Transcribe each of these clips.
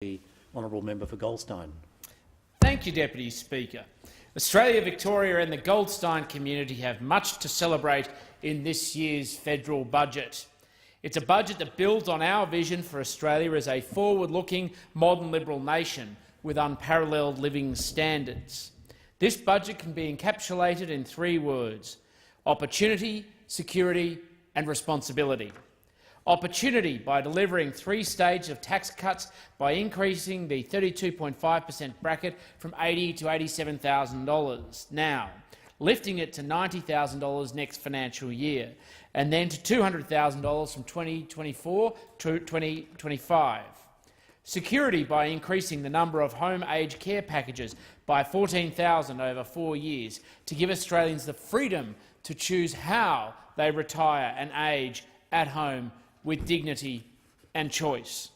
The honourable member for Goldstein. Thank you, Deputy Speaker. Australia, Victoria and the Goldstein community have much to celebrate in this year's federal budget. It's a budget that builds on our vision for Australia as a forward-looking, modern Liberal nation with unparalleled living standards. This budget can be encapsulated in 3 words: opportunity, security and responsibility. Opportunity by delivering 3 stages of tax cuts by increasing the 32.5% bracket from $80,000 to $87,000 now, lifting it to $90,000 next financial year, and then to $200,000 from 2024 to 2025. Security by increasing the number of home aged care packages by 14,000 over 4 years to give Australians the freedom to choose how they retire and age at home with dignity and choice.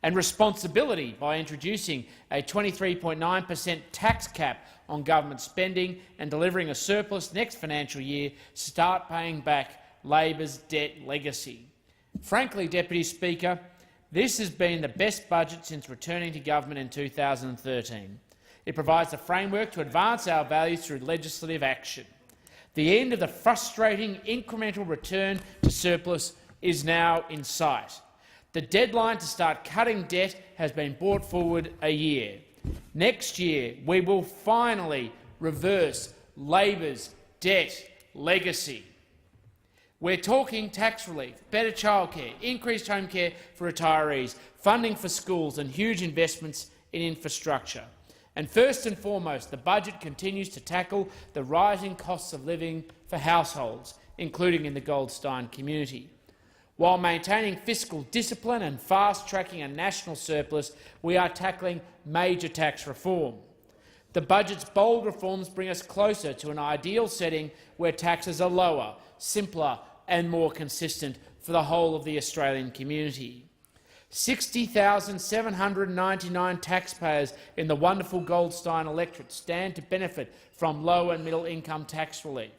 And responsibility by introducing a 23.9% tax cap on government spending and delivering a surplus next financial year to start paying back Labor's debt legacy. Frankly, Deputy Speaker, this has been the best budget since returning to government in 2013. It provides a framework to advance our values through legislative action. The end of the frustrating incremental return to surplus is now in sight. The deadline to start cutting debt has been brought forward a year. Next year, we will finally reverse Labor's debt legacy. We're talking tax relief, better childcare, increased home care for retirees, funding for schools and huge investments in infrastructure. And first and foremost, the budget continues to tackle the rising costs of living for households, including in the Goldstein community. While maintaining fiscal discipline and fast-tracking a national surplus, we are tackling major tax reform. The budget's bold reforms bring us closer to an ideal setting where taxes are lower, simpler and more consistent for the whole of the Australian community. 60,799 taxpayers in the wonderful Goldstein electorate stand to benefit from low and middle income tax relief.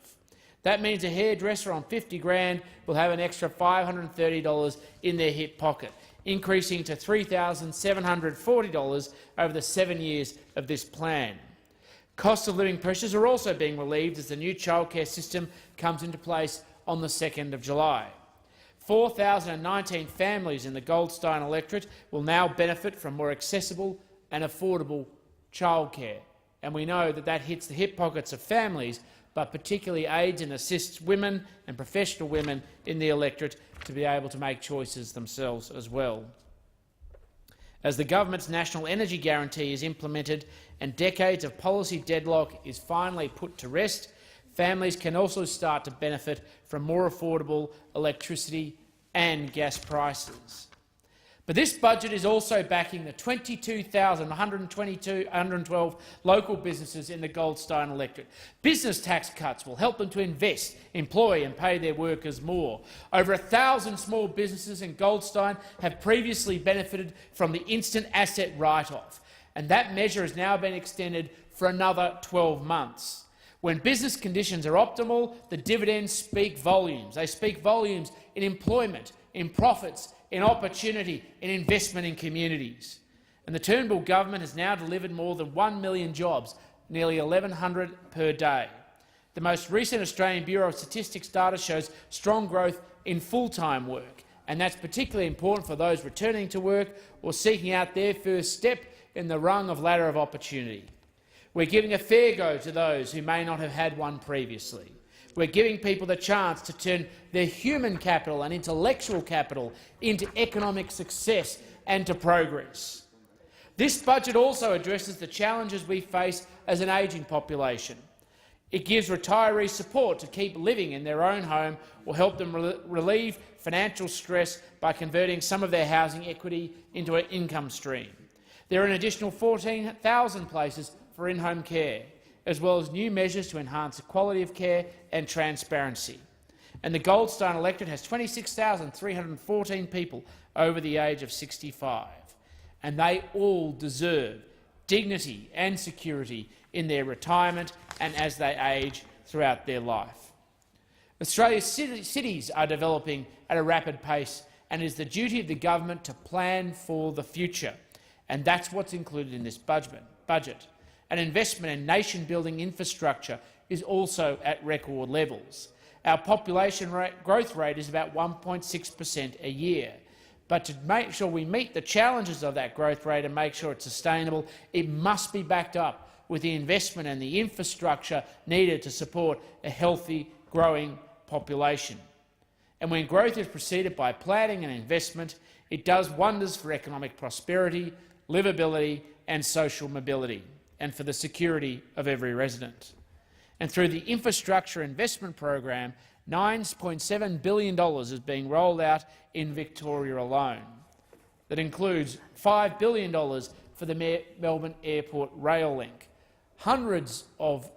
That means a hairdresser on $50,000 will have an extra $530 in their hip pocket, increasing to $3,740 over the 7 years of this plan. Cost of living pressures are also being relieved as the new childcare system comes into place on the 2nd of July. 4,019 families in the Goldstein electorate will now benefit from more accessible and affordable childcare, and we know that that hits the hip pockets of families, but particularly aids and assists women and professional women in the electorate to be able to make choices themselves as well. As the government's National Energy Guarantee is implemented and decades of policy deadlock is finally put to rest, families can also start to benefit from more affordable electricity and gas prices. But this budget is also backing the 22,112 local businesses in the Goldstein electorate. Business tax cuts will help them to invest, employ and pay their workers more. Over 1,000 small businesses in Goldstein have previously benefited from the instant asset write-off, and that measure has now been extended for another 12 months. When business conditions are optimal, the dividends speak volumes. They speak volumes in employment, in profits, in opportunity, in investment in communities. And the Turnbull government has now delivered more than 1 million jobs, nearly 1,100 per day. The most recent Australian Bureau of Statistics data shows strong growth in full-time work, and that's particularly important for those returning to work or seeking out their first step in the rung of ladder of opportunity. We're giving a fair go to those who may not have had one previously. We're giving people the chance to turn their human capital and intellectual capital into economic success and to progress. This budget also addresses the challenges we face as an ageing population. It gives retirees support to keep living in their own home or help them relieve financial stress by converting some of their housing equity into an income stream. There are an additional 14,000 places for in-home care, as well as new measures to enhance the quality of care and transparency. And the Goldstein electorate has 26,314 people over the age of 65, and they all deserve dignity and security in their retirement and as they age throughout their life. Australia's cities are developing at a rapid pace, and it is the duty of the government to plan for the future. and that's what's included in this budget. And investment in nation-building infrastructure is also at record levels. Our population growth rate is about 1.6% a year. But to make sure we meet the challenges of that growth rate and make sure it's sustainable, it must be backed up with the investment and the infrastructure needed to support a healthy, growing population. And when growth is preceded by planning and investment, it does wonders for economic prosperity, livability and social mobility, and for the security of every resident. And through the Infrastructure Investment Program, $9.7 billion is being rolled out in Victoria alone. That includes $5 billion for the Melbourne Airport rail link. Hundreds of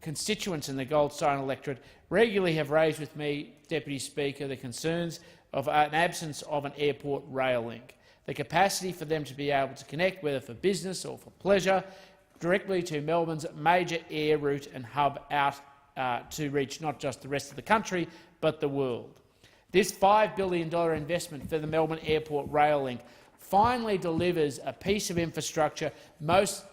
constituents in the Goldstein electorate regularly have raised with me, Deputy Speaker, the concerns of an absence of an airport rail link. The capacity for them to be able to connect, whether for business or for pleasure, directly to Melbourne's major air route and hub out to reach not just the rest of the country, but the world. This $5 billion investment for the Melbourne Airport rail link finally delivers a piece of infrastructure most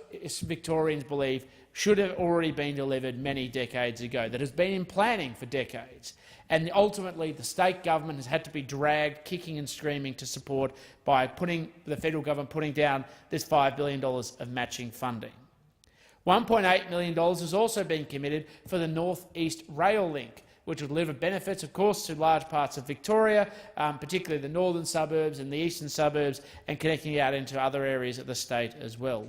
Victorians believe should have already been delivered many decades ago, that has been in planning for decades. And ultimately, the state government has had to be dragged kicking and screaming to support by the federal government putting down this $5 billion of matching funding. $1.8 million has also been committed for the North East Rail Link, which will deliver benefits, of course, to large parts of Victoria, particularly the northern suburbs and the eastern suburbs, and connecting out into other areas of the state as well.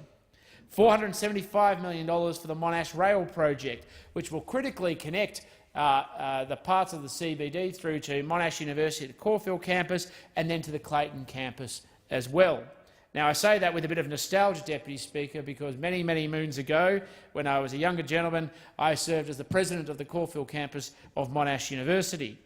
$475 million for the Monash Rail Project, which will critically connect the parts of the CBD through to Monash University at the Caulfield campus and then to the Clayton campus as well. Now, I say that with a bit of nostalgia, Deputy Speaker, because many, many moons ago, when I was a younger gentleman, I served as the president of the Caulfield campus of Monash University.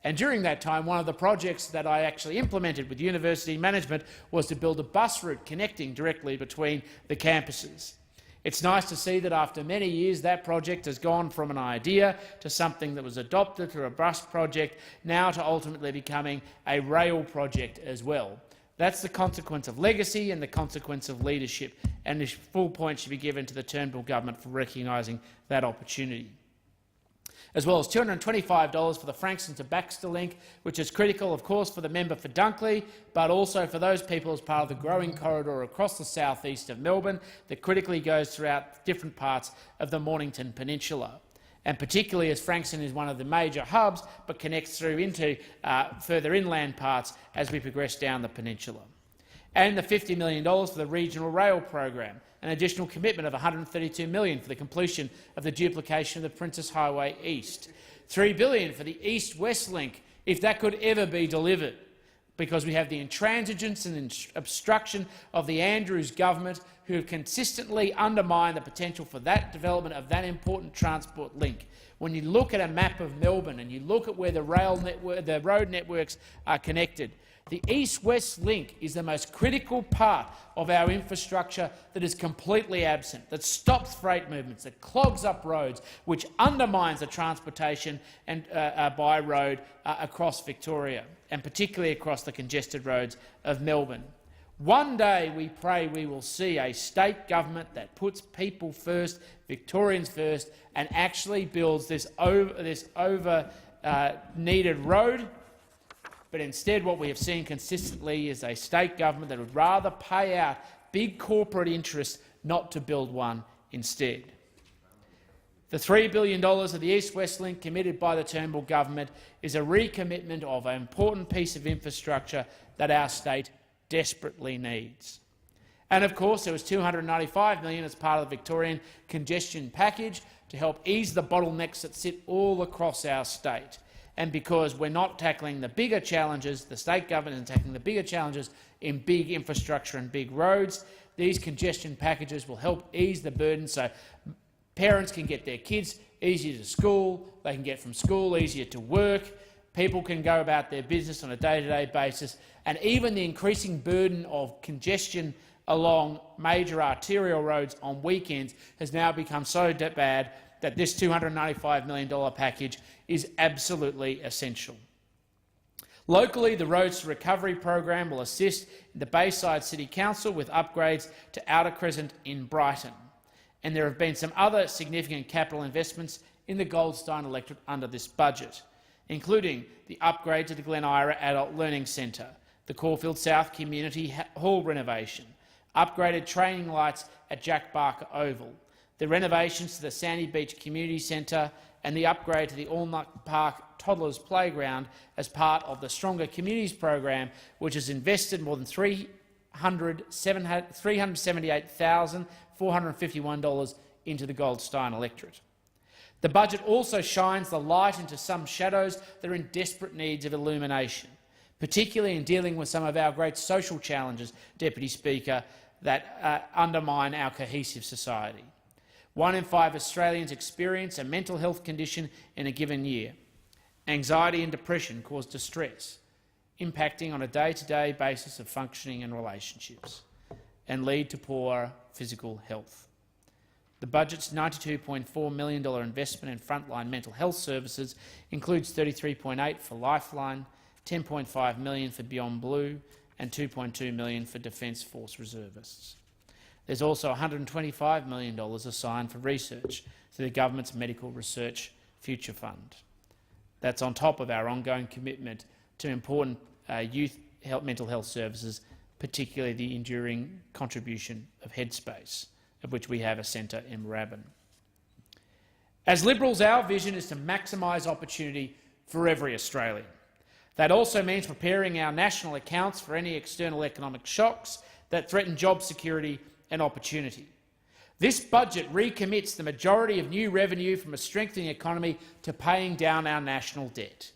And during that time, one of the projects that I actually implemented with university management was to build a bus route connecting directly between the campuses. It's nice to see that after many years that project has gone from an idea to something that was adopted to a bus project, now to ultimately becoming a rail project as well. That's the consequence of legacy and the consequence of leadership, and the full point should be given to the Turnbull government for recognising that opportunity. As well as $225 for the Frankston to Baxter link, which is critical, of course, for the member for Dunkley, but also for those people as part of the growing corridor across the southeast of Melbourne that critically goes throughout different parts of the Mornington Peninsula. And particularly as Frankston is one of the major hubs, but connects through into further inland parts as we progress down the peninsula. And the $50 million for the regional rail program, an additional commitment of $132 million for the completion of the duplication of the Princess Highway East. $3 billion for the East-West link, if that could ever be delivered, because we have the intransigence and obstruction of the Andrews government, who have consistently undermined the potential for that development of that important transport link. When you look at a map of Melbourne and you look at where the road networks are connected, the East-West link is the most critical part of our infrastructure that is completely absent, that stops freight movements, that clogs up roads, which undermines the transportation and, by road across Victoria, and particularly across the congested roads of Melbourne. One day we pray we will see a state government that puts people first, Victorians first, and actually builds this needed road. But instead what we have seen consistently is a state government that would rather pay out big corporate interests not to build one instead. The $3 billion of the East-West link committed by the Turnbull government is a recommitment of an important piece of infrastructure that our state desperately needs. And of course there was $295 million as part of the Victorian congestion package to help ease the bottlenecks that sit all across our state. And because we're not tackling the bigger challenges, the state government isn't tackling the bigger challenges in big infrastructure and big roads, these congestion packages will help ease the burden so parents can get their kids easier to school, they can get from school easier to work, people can go about their business on a day-to-day basis, and even the increasing burden of congestion along major arterial roads on weekends has now become so bad that this $295 million package is absolutely essential. Locally, the Roads to Recovery program will assist the Bayside City Council with upgrades to Outer Crescent in Brighton. And there have been some other significant capital investments in the Goldstein electorate under this budget, including the upgrade to the Glen Ira Adult Learning Centre, the Caulfield South Community Hall renovation, upgraded training lights at Jack Barker Oval, the renovations to the Sandy Beach Community Centre and the upgrade to the Allnutt Park Toddlers Playground as part of the Stronger Communities program, which has invested more than $378,451 into the Goldstein electorate. The budget also shines the light into some shadows that are in desperate need of illumination, particularly in dealing with some of our great social challenges, Deputy Speaker, that undermine our cohesive society. 1 in 5 Australians experience a mental health condition in a given year. Anxiety and depression cause distress, impacting on a day-to-day basis of functioning and relationships, and lead to poor physical health. The budget's $92.4 million investment in frontline mental health services includes $33.8 million for Lifeline, $10.5 million for Beyond Blue and $2.2 million for Defence Force reservists. There's also $125 million assigned for research through the government's Medical Research Future Fund. That's on top of our ongoing commitment to important youth mental health services, particularly the enduring contribution of Headspace, of which we have a centre in Moorabbin. As Liberals, our vision is to maximise opportunity for every Australian. That also means preparing our national accounts for any external economic shocks that threaten job security and opportunity. This budget recommits the majority of new revenue from a strengthening economy to paying down our national debt.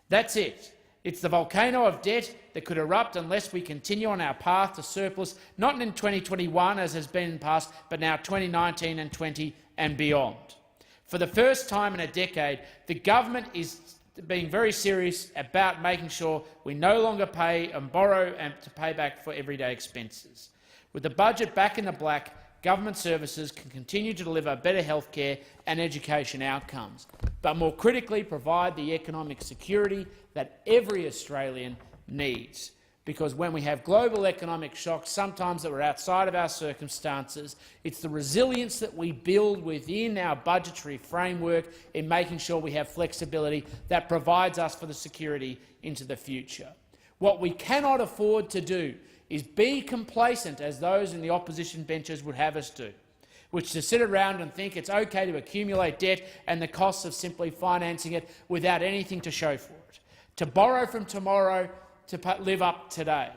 That's it. It's the volcano of debt that could erupt unless we continue on our path to surplus, not in 2021 as has been in the past, but now 2019 and 20 and beyond. For the first time in a decade, the government is being very serious about making sure we no longer pay and borrow and to pay back for everyday expenses. With the budget back in the black, government services can continue to deliver better healthcare and education outcomes, but more critically provide the economic security that every Australian needs. Because when we have global economic shocks, sometimes that are outside of our circumstances, it's the resilience that we build within our budgetary framework in making sure we have flexibility that provides us for the security into the future. What we cannot afford to do is be complacent, as those in the opposition benches would have us do, which to sit around and think it's okay to accumulate debt and the costs of simply financing it without anything to show for it, to borrow from tomorrow to live up today.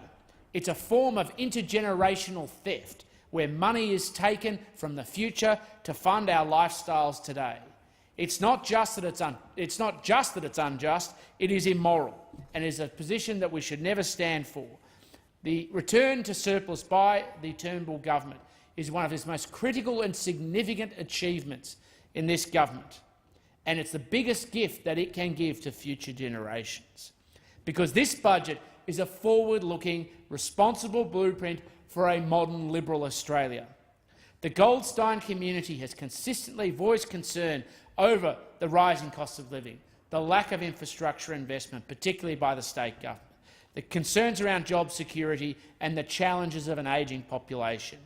It's a form of intergenerational theft where money is taken from the future to fund our lifestyles today. It's not just that it's unjust, it is immoral and is a position that we should never stand for. The return to surplus by the Turnbull government is one of its most critical and significant achievements in this government, and it's the biggest gift that it can give to future generations. Because this budget is a forward-looking, responsible blueprint for a modern Liberal Australia. The Goldstein community has consistently voiced concern over the rising cost of living, the lack of infrastructure investment, particularly by the state government, the concerns around job security and the challenges of an ageing population.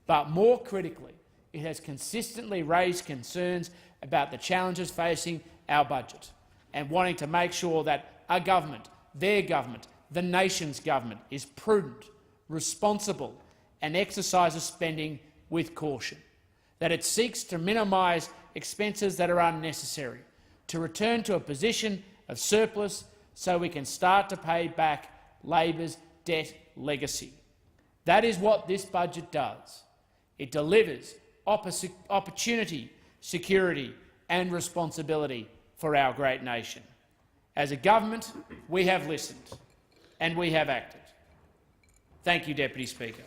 But more critically, it has consistently raised concerns about the challenges facing our budget and wanting to make sure that our government, their government, the nation's government is prudent, responsible and exercises spending with caution, that it seeks to minimise expenses that are unnecessary, to return to a position of surplus so we can start to pay back Labor's debt legacy. That is what this budget does. It delivers opportunity, security and responsibility for our great nation. As a government, we have listened and we have acted. Thank you, Deputy Speaker.